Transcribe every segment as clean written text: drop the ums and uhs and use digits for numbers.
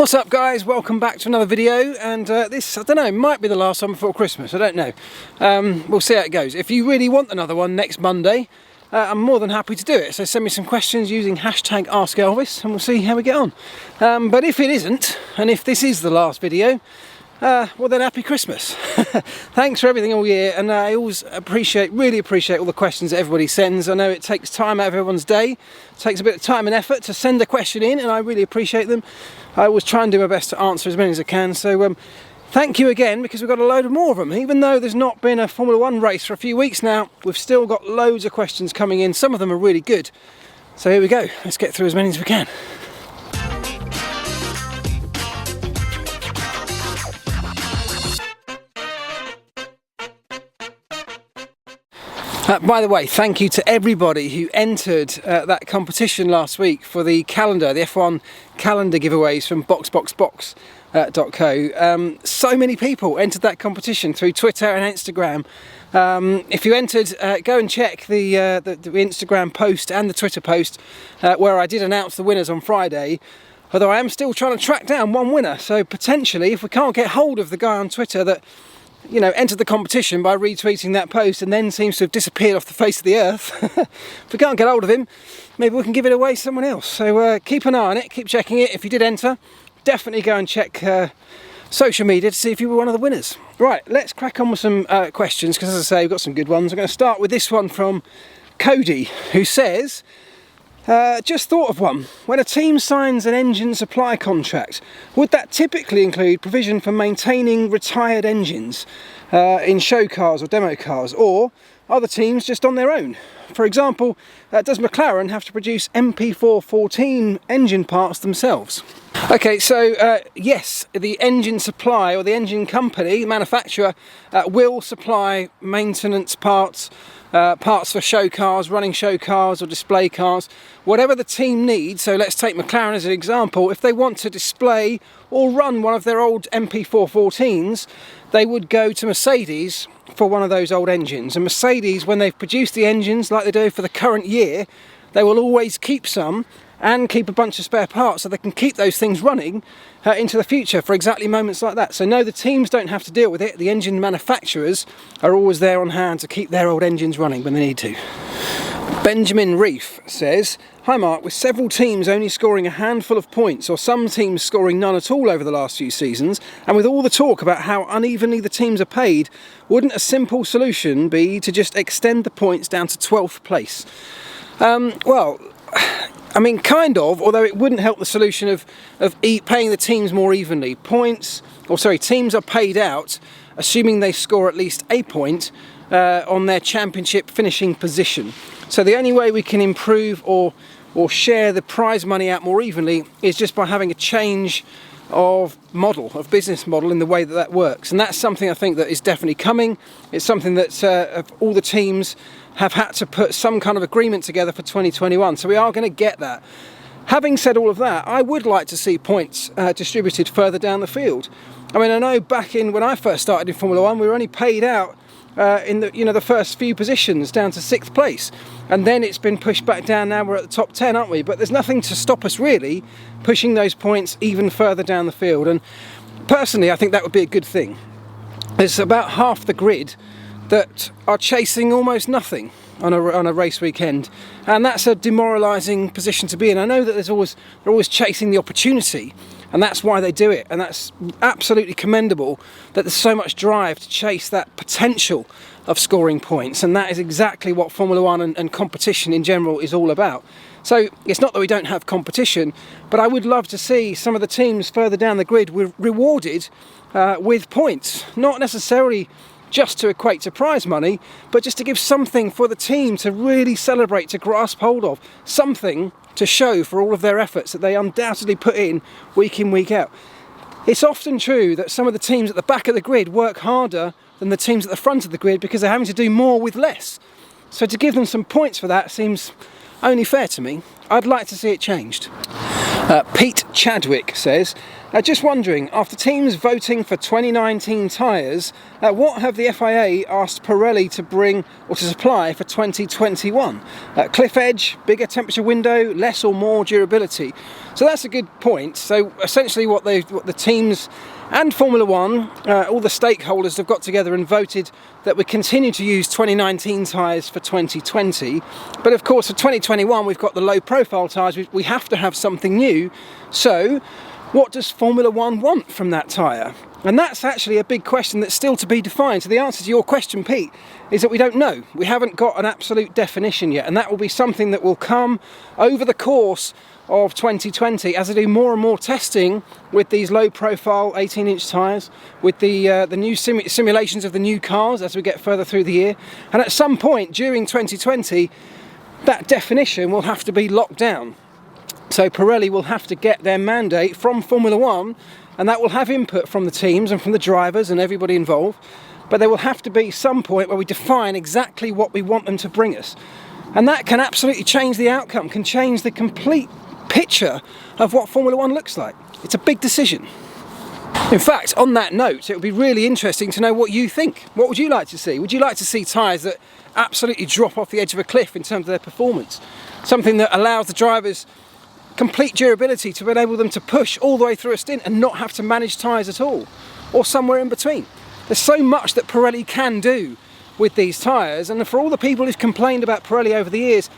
What's up guys, welcome back to another video, and this, I don't know, might be the last one before Christmas, I don't know. We'll see how it goes. If you really want another one next Monday, I'm more than happy to do it, so send me some questions using hashtag AskElvis and we'll see how we get on. But if it isn't, and if this is the last video, well then happy Christmas. Thanks for everything all year, and I always really appreciate all the questions that everybody sends. I know it takes time out of everyone's day, it takes a bit of time and effort to send a question in, and I really appreciate them. I always try and do my best to answer as many as I can, so thank you again, because we've got a load of more of them. Even though there's not been a Formula 1 race for a few weeks now, we've still got loads of questions coming in. Some of them are really good. So here we go, let's get through as many as we can. By the way, thank you to everybody who entered that competition last week for the calendar, the F1 calendar giveaways from boxboxbox.co. So many people entered that competition through Twitter and Instagram. If you entered, go and check the Instagram post and the Twitter post where I did announce the winners on Friday. Although I am still trying to track down one winner, so potentially if we can't get hold of the guy on Twitter that entered the competition by retweeting that post and then seems to have disappeared off the face of the earth. If we can't get hold of him, maybe we can give it away to someone else. So keep an eye on it, keep checking it. If you did enter, definitely go and check social media to see if you were one of the winners. Right, let's crack on with some questions, because as I say, we've got some good ones. I'm going to start with this one from Cody, who says, just thought of one. When a team signs an engine supply contract, would that typically include provision for maintaining retired engines in show cars or demo cars, or are the teams just on their own? For example, does McLaren have to produce MP414 engine parts themselves? Okay, so yes, the engine supply or the engine company, manufacturer, will supply maintenance parts, parts for show cars, running show cars or display cars, whatever the team needs. So let's take McLaren as an example. If they want to display or run one of their old MP414s, they would go to Mercedes for one of those old engines. And Mercedes, when they've produced the engines like they do for the current year, they will always keep some and keep a bunch of spare parts so they can keep those things running into the future for exactly moments like that. So no, the teams don't have to deal with it. The engine manufacturers are always there on hand to keep their old engines running when they need to. Benjamin Reef says, hi Mark, with several teams only scoring a handful of points, or some teams scoring none at all over the last few seasons, and with all the talk about how unevenly the teams are paid, wouldn't a simple solution be to just extend the points down to 12th place? Well, I mean, kind of, although it wouldn't help the solution of paying the teams more evenly. Teams are paid out, assuming they score at least a point on their championship finishing position. So the only way we can improve or share the prize money out more evenly is just by having a change of business model in the way that works. And that's something I think that is definitely coming. It's something that all the teams have had to put some kind of agreement together for 2021, so we are going to get that. Having said all of that, I would like to see points distributed further down the field. I mean, I know back in when I first started in Formula 1, we were only paid out in the first few positions down to 6th place, and then it's been pushed back down. Now we're at the top 10, aren't we? But there's nothing to stop us really pushing those points even further down the field, and personally I think that would be a good thing. There's about half the grid that are chasing almost nothing on a race weekend, and that's a demoralising position to be in. I know that they're always chasing the opportunity, and that's why they do it, and that's absolutely commendable that there's so much drive to chase that potential of scoring points, and that is exactly what Formula 1 and competition in general is all about. So it's not that we don't have competition, but I would love to see some of the teams further down the grid rewarded with points, not necessarily just to equate to prize money, but just to give something for the team to really celebrate, to grasp hold of, something to show for all of their efforts that they undoubtedly put in, week out. It's often true that some of the teams at the back of the grid work harder than the teams at the front of the grid because they're having to do more with less. So to give them some points for that seems only fair to me. I'd like to see it changed. Pete Chadwick says, just wondering, after teams voting for 2019 tyres, what have the FIA asked Pirelli to bring or to supply for 2021? Cliff edge, bigger temperature window, less or more durability? So that's a good point. So essentially what the teams and Formula One, all the stakeholders have got together and voted that we continue to use 2019 tyres for 2020. But of course for 2021 we've got the low profile tyres, we have to have something new. So what does Formula One want from that tyre? And that's actually a big question that's still to be defined. So the answer to your question, Pete, is that we don't know. We haven't got an absolute definition yet, and that will be something that will come over the course of 2020 as I do more and more testing with these low profile 18-inch tyres, with the new simulations of the new cars as we get further through the year. And at some point during 2020, that definition will have to be locked down. So Pirelli will have to get their mandate from Formula One, and that will have input from the teams and from the drivers and everybody involved. But there will have to be some point where we define exactly what we want them to bring us. And that can absolutely change the outcome, can change the complete picture of what Formula One looks like. It's a big decision. In fact, on that note, it would be really interesting to know what you think. What would you like to see? Would you like to see tyres that absolutely drop off the edge of a cliff in terms of their performance? Something that allows the drivers complete durability to enable them to push all the way through a stint and not have to manage tyres at all, or somewhere in between. There's so much that Pirelli can do with these tyres, and for all the people who've complained about Pirelli over the years,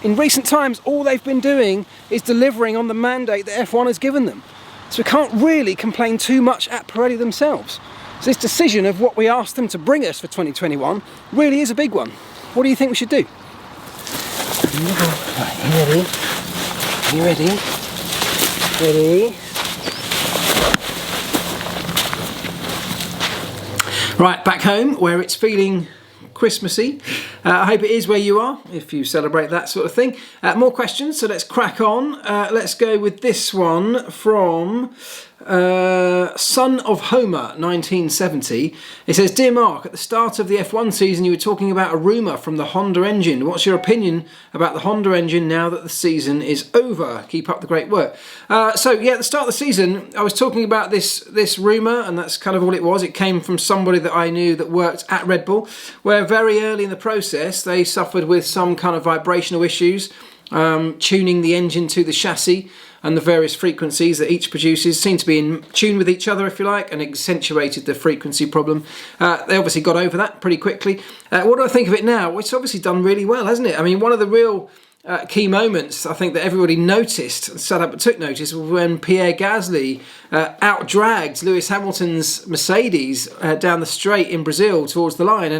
in recent times all they've been doing is delivering on the mandate that F1 has given them. So we can't really complain too much at Pirelli themselves. So this decision of what we asked them to bring us for 2021 really is a big one. What do you think we should do? Right, ready? You ready? Ready? Right, back home where it's feeling Christmassy. I hope it is where you are, if you celebrate that sort of thing. More questions, so let's crack on. Let's go with this one from Son of Homer 1970. It says, "Dear Mark, at the start of the F1 season you were talking about a rumour from the Honda engine. What's your opinion about the Honda engine now that the season is over? Keep up the great work." So yeah, at the start of the season I was talking about this rumour, and that's kind of all it was. It came from somebody that I knew that worked at Red Bull, where very early in the process they suffered with some kind of vibrational issues, tuning the engine to the chassis, and the various frequencies that each produces seemed to be in tune with each other, if you like, and accentuated the frequency problem. They obviously got over that pretty quickly. What do I think of it now? Well, it's obviously done really well, hasn't it? I mean, one of the real key moments I think that everybody noticed and sat up and took notice was when Pierre Gasly out-dragged Lewis Hamilton's Mercedes down the straight in Brazil towards the line.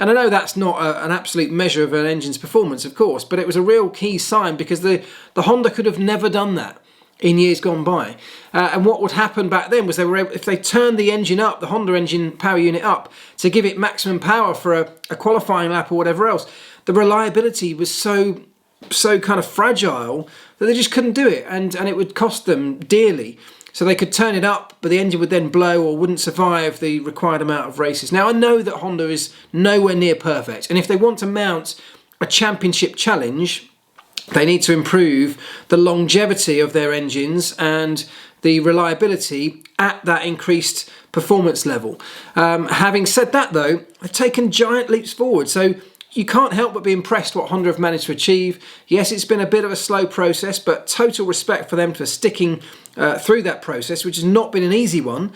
And I know that's not an absolute measure of an engine's performance, of course, but it was a real key sign because the Honda could have never done that in years gone by. And what would happen back then was they were able, if they turned the engine up, the Honda engine power unit up, to give it maximum power for a qualifying lap or whatever else, the reliability was so kind of fragile that they just couldn't do it, and it would cost them dearly. So they could turn it up, but the engine would then blow or wouldn't survive the required amount of races. Now, I know that Honda is nowhere near perfect, and if they want to mount a championship challenge, they need to improve the longevity of their engines and the reliability at that increased performance level. Having said that, though, they've taken giant leaps forward. So you can't help but be impressed what Honda have managed to achieve. Yes, it's been a bit of a slow process, but total respect for them for sticking through that process, which has not been an easy one,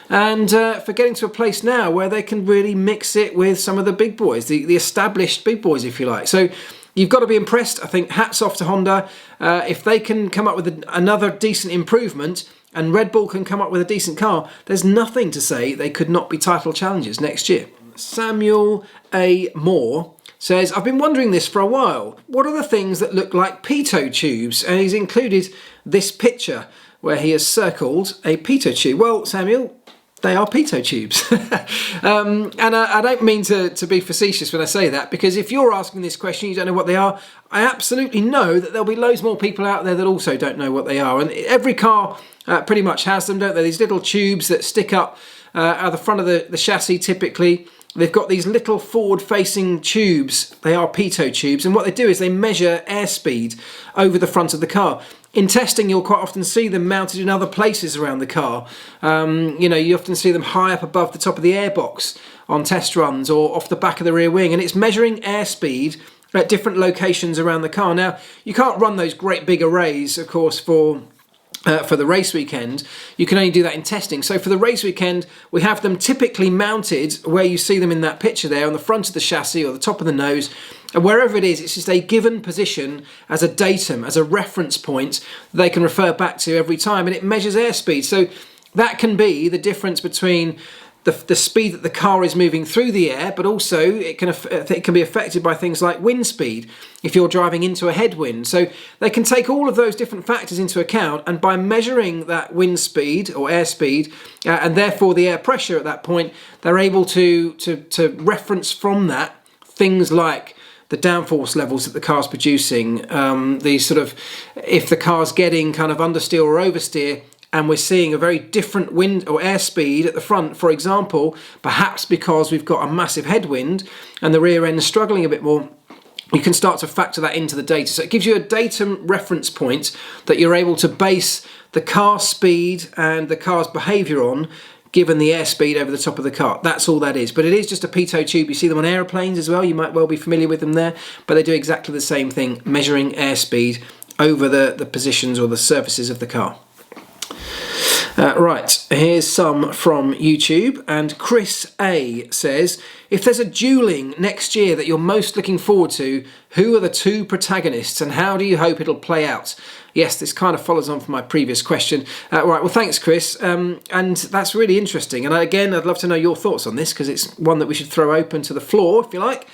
and for getting to a place now where they can really mix it with some of the big boys, the established big boys, if you like. So you've got to be impressed. I think hats off to Honda. If they can come up with another decent improvement and Red Bull can come up with a decent car, there's nothing to say they could not be title challengers next year. Samuel A. Moore says, "I've been wondering this for a while. What are the things that look like Pitot tubes?" And he's included this picture where he has circled a Pitot tube. Well, Samuel, they are Pitot tubes. And I don't mean to be facetious when I say that, because if you're asking this question, you don't know what they are, I absolutely know that there'll be loads more people out there that also don't know what they are. And every car pretty much has them, don't they? These little tubes that stick up at the front of the chassis typically. They've got these little forward-facing tubes. They are Pitot tubes, and what they do is they measure airspeed over the front of the car. in testing, you'll quite often see them mounted in other places around the car. You know, you often see them high up above the top of the airbox on test runs or off the back of the rear wing, and it's measuring airspeed at different locations around the car. Now, you can't run those great big arrays, of course, for the race weekend. You can only do that in testing. So for the race weekend, we have them typically mounted where you see them in that picture there, on the front of the chassis or the top of the nose. And wherever it is, it's just a given position as a datum, as a reference point that they can refer back to every time, and it measures airspeed. So that can be the difference between the speed that the car is moving through the air, but also it can be affected by things like wind speed if you're driving into a headwind. So they can take all of those different factors into account, and by measuring that wind speed or airspeed and therefore the air pressure at that point, they're able to reference from that things like the downforce levels that the car's producing, the sort of, if the car's getting kind of understeer or oversteer, and we're seeing a very different wind or airspeed at the front, for example, perhaps because we've got a massive headwind and the rear end is struggling a bit more, you can start to factor that into the data. So it gives you a datum reference point that you're able to base the car speed and the car's behaviour on, given the airspeed over the top of the car. That's all that is. But it is just a pitot tube. You see them on aeroplanes as well. You might well be familiar with them there. But they do exactly the same thing, measuring airspeed over the positions or the surfaces of the car. Right, here's some from YouTube, and Chris A says, if there's a duelling next year that you're most looking forward to, who are the two protagonists and how do you hope it'll play out? Yes, this kind of follows on from my previous question. Right, well, thanks, Chris, and that's really interesting. And again, I'd love to know your thoughts on this, because it's one that we should throw open to the floor, if you like.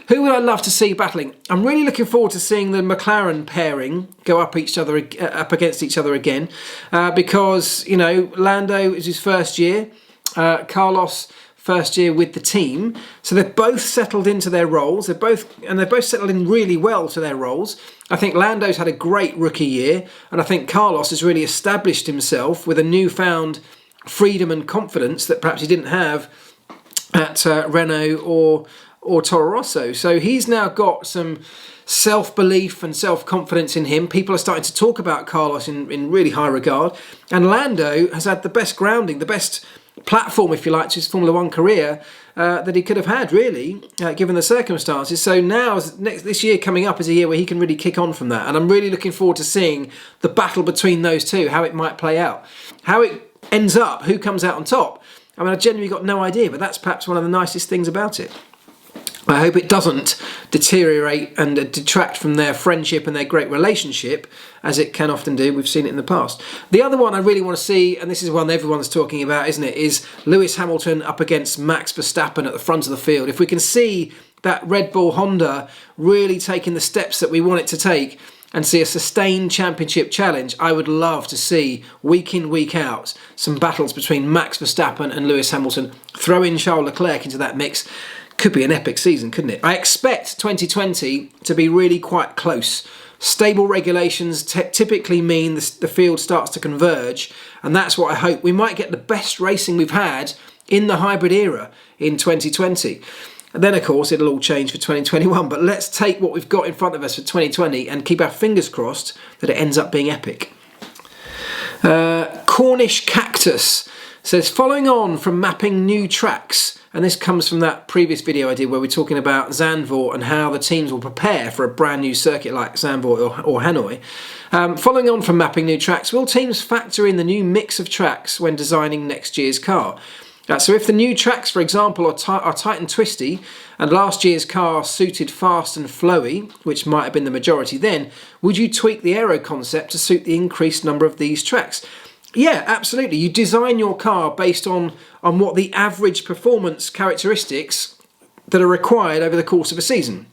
Who would I love to see battling? I'm really looking forward to seeing the McLaren pairing go up against each other again, because, you know, Lando is his first year, Carlos first year with the team, so they've both settled into their roles. They've both settled in really well to their roles. I think Lando's had a great rookie year, and I think Carlos has really established himself with a newfound freedom and confidence that perhaps he didn't have at Renault or Toro Rosso. So he's now got some self-belief and self-confidence in him. People are starting to talk about Carlos in really high regard. And Lando has had the best grounding, the best platform, if you like, to his Formula One career that he could have had, really, given the circumstances. So now, this year coming up is a year where he can really kick on from that. And I'm really looking forward to seeing the battle between those two, how it might play out. How it ends up, who comes out on top. I mean, I genuinely got no idea, but that's perhaps one of the nicest things about it. I hope it doesn't deteriorate and detract from their friendship and their great relationship, as it can often do. We've seen it in the past. The other one I really want to see, and this is one everyone's talking about, isn't it, is Lewis Hamilton up against Max Verstappen at the front of the field. If we can see that Red Bull Honda really taking the steps that we want it to take and see a sustained championship challenge, I would love to see, week in, week out, some battles between Max Verstappen and Lewis Hamilton. Throw in Charles Leclerc into that mix. Could be an epic season, couldn't it? I expect 2020 to be really quite close. Stable regulations typically mean the field starts to converge, and that's what I hope. We might get the best racing we've had in the hybrid era in 2020. And then, of course, it'll all change for 2021, but let's take what we've got in front of us for 2020 and keep our fingers crossed that it ends up being epic. Cornish Cactus says, following on from mapping new tracks, and this comes from that previous video I did where we're talking about Zandvoort and how the teams will prepare for a brand new circuit like Zandvoort or Hanoi. Following on from mapping new tracks, will teams factor in the new mix of tracks when designing next year's car? So if the new tracks, for example, are tight and twisty, and last year's car suited fast and flowy, which might have been the majority then, would you tweak the aero concept to suit the increased number of these tracks? Yeah, absolutely. You design your car based on what the average performance characteristics that are required over the course of a season.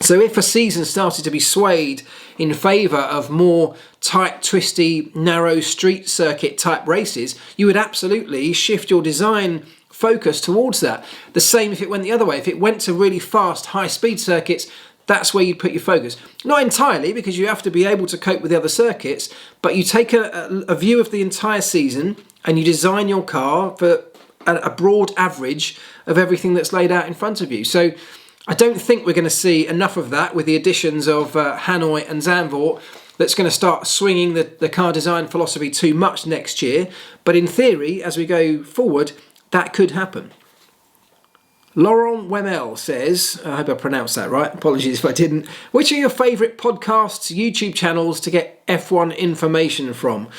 So if a season started to be swayed in favour of more tight, twisty, narrow street circuit type races, you would absolutely shift your design focus towards that. The same if it went the other way. If it went to really fast, high-speed circuits, that's where you put your focus. Not entirely, because you have to be able to cope with the other circuits, but you take a view of the entire season and you design your car for a broad average of everything that's laid out in front of you. So I don't think we're going to see enough of that with the additions of Hanoi and Zandvoort that's going to start swinging the car design philosophy too much next year, but in theory, as we go forward, that could happen. Laurent Wemel says, I hope I pronounced that right, apologies if I didn't, which are your favourite podcasts, YouTube channels to get F1 information from?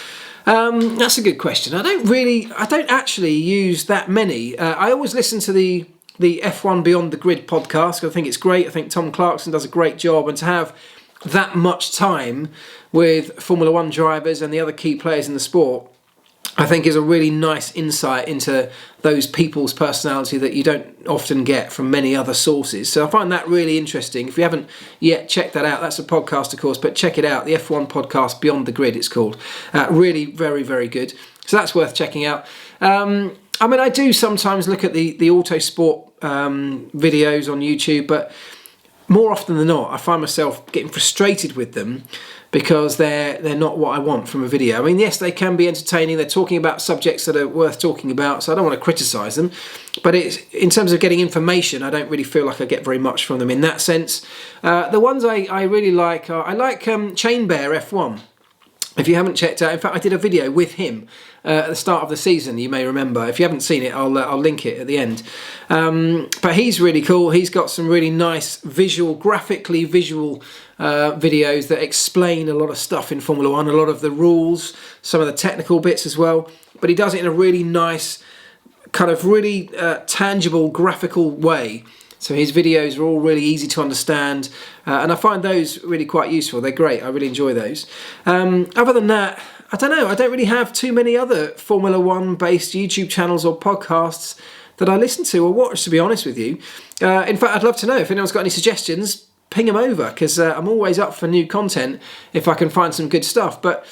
That's a good question. I don't actually use that many. I always listen to the F1 Beyond the Grid podcast. I think it's great. I think Tom Clarkson does a great job, and to have that much time with Formula One drivers and the other key players in the sport, I think is a really nice insight into those people's personality that you don't often get from many other sources. So I find that really interesting. If you haven't yet checked that out, that's a podcast, of course, but check it out. The F1 podcast Beyond the Grid, it's called. Really very, very good. So that's worth checking out. I mean, I do sometimes look at the Autosport videos on YouTube, but more often than not, I find myself getting frustrated with them because they're not what I want from a video. I mean, yes, they can be entertaining. They're talking about subjects that are worth talking about, so I don't want to criticise them. But in terms of getting information, I don't really feel like I get very much from them in that sense. The ones I really like are, I like Chain Bear F1. If you haven't checked out, in fact, I did a video with him at the start of the season, you may remember. If you haven't seen it, I'll link it at the end. But he's really cool. He's got some really nice graphically visual videos that explain a lot of stuff in Formula One, a lot of the rules, some of the technical bits as well. But he does it in a really nice, kind of really tangible, graphical way. So his videos are all really easy to understand, and I find those really quite useful. They're great. I really enjoy those. Other than that, I don't know. I don't really have too many other Formula One based YouTube channels or podcasts that I listen to or watch, to be honest with you. In fact, I'd love to know if anyone's got any suggestions. Ping them over, because I'm always up for new content if I can find some good stuff. But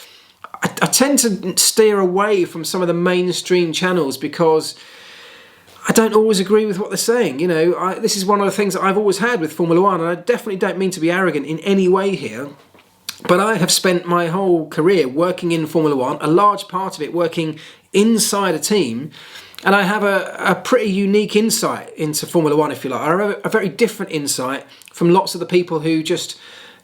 I tend to steer away from some of the mainstream channels because I don't always agree with what they're saying. You know, this is one of the things that I've always had with Formula One, and I definitely don't mean to be arrogant in any way here, but I have spent my whole career working in Formula One, a large part of it working inside a team, and I have a pretty unique insight into Formula One, if you like. I have a very different insight from lots of the people who just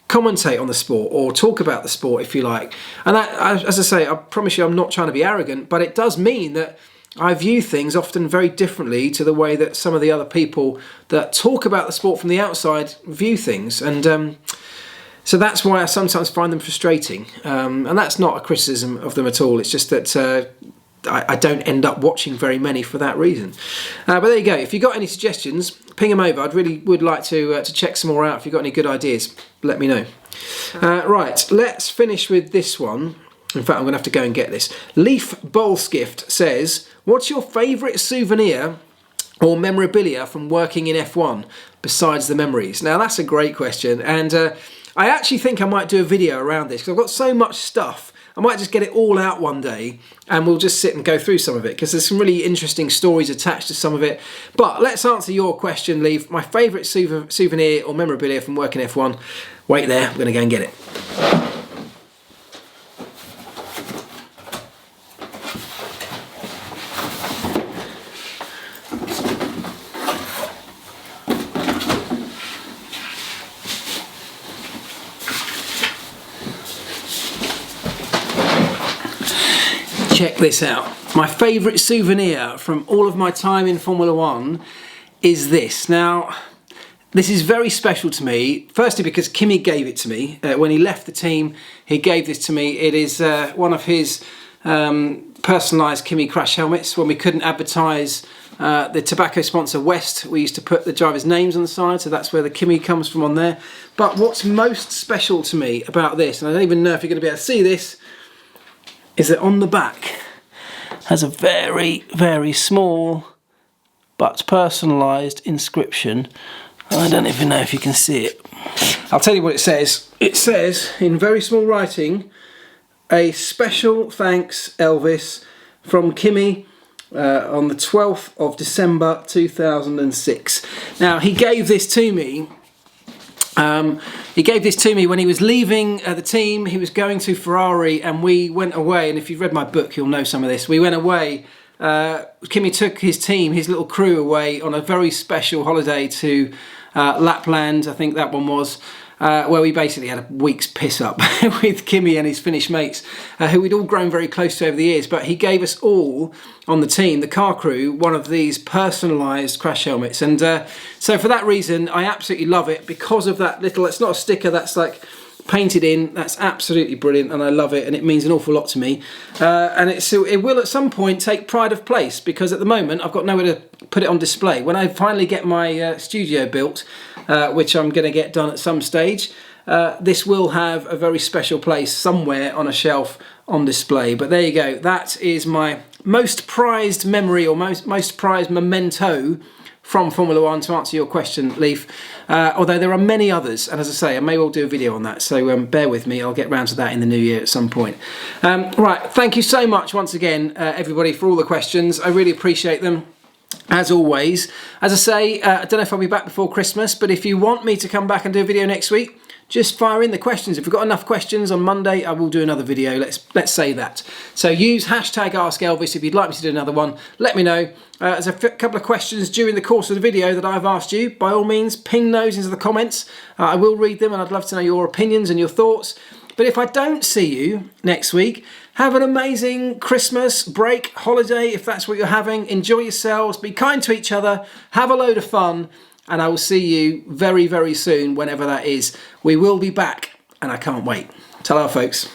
commentate on the sport or talk about the sport, if you like. And that, as I say, I promise you I'm not trying to be arrogant, but it does mean that I view things often very differently to the way that some of the other people that talk about the sport from the outside view things. And so that's why I sometimes find them frustrating. And that's not a criticism of them at all. It's just that I don't end up watching very many for that reason. But there you go. If you've got any suggestions, ping them over. I really would like to check some more out. If you've got any good ideas, let me know. Right, let's finish with this one. In fact, I'm going to have to go and get this. Leaf Bowlskift says, what's your favourite souvenir or memorabilia from working in F1 besides the memories? Now, that's a great question. And I actually think I might do a video around this because I've got so much stuff. I might just get it all out one day and we'll just sit and go through some of it because there's some really interesting stories attached to some of it. But let's answer your question, Leaf. My favourite souvenir or memorabilia from working F1. Wait there, I'm going to go and get it. Check this out. My favourite souvenir from all of my time in Formula One is this. Now, this is very special to me, firstly because Kimi gave it to me. When he left the team, he gave this to me. It is one of his personalised Kimi crash helmets. When we couldn't advertise the tobacco sponsor West, we used to put the drivers' names on the side, so that's where the Kimi comes from on there. But what's most special to me about this, and I don't even know if you're going to be able to see this, is that on the back has a very, very small but personalised inscription. I don't even know if you can see it. I'll tell you what it says. It says, in very small writing, a special thanks, Elvis, from Kimi on the 12th of December 2006. Now, he gave this to me. He gave this to me when he was leaving the team. He was going to Ferrari and we went away, and if you've read my book you'll know some of this. We went away, Kimi took his team, his little crew away on a very special holiday to Lapland, I think that one was, where we basically had a week's piss up with Kimmy and his Finnish mates, who we'd all grown very close to over the years. But he gave us all on the team, the car crew, one of these personalised crash helmets. And so for that reason, I absolutely love it, because of that little, it's not a sticker, that's like painted in. That's absolutely brilliant, and I love it, and it means an awful lot to me. And it will at some point take pride of place, because at the moment I've got nowhere to put it on display. When I finally get my studio built, which I'm going to get done at some stage, this will have a very special place somewhere on a shelf on display. But there you go, that is my most prized memory, or most prized memento from Formula One, to answer your question, Leaf. Although there are many others, and as I say, I may well do a video on that, so bear with me, I'll get round to that in the new year at some point. Right, thank you so much once again, everybody, for all the questions. I really appreciate them, as always. As I say, I don't know if I'll be back before Christmas, but if you want me to come back and do a video next week, just fire in the questions. If we've got enough questions on Monday, I will do another video. Let's say that. So use hashtag AskElvis if you'd like me to do another one. Let me know. There's a couple of questions during the course of the video that I've asked you. By all means, ping those into the comments. I will read them, and I'd love to know your opinions and your thoughts. But if I don't see you next week, have an amazing Christmas break, holiday, if that's what you're having. Enjoy yourselves, be kind to each other, have a load of fun, and I will see you very, very soon, whenever that is. We will be back, and I can't wait. Ta-ra, folks.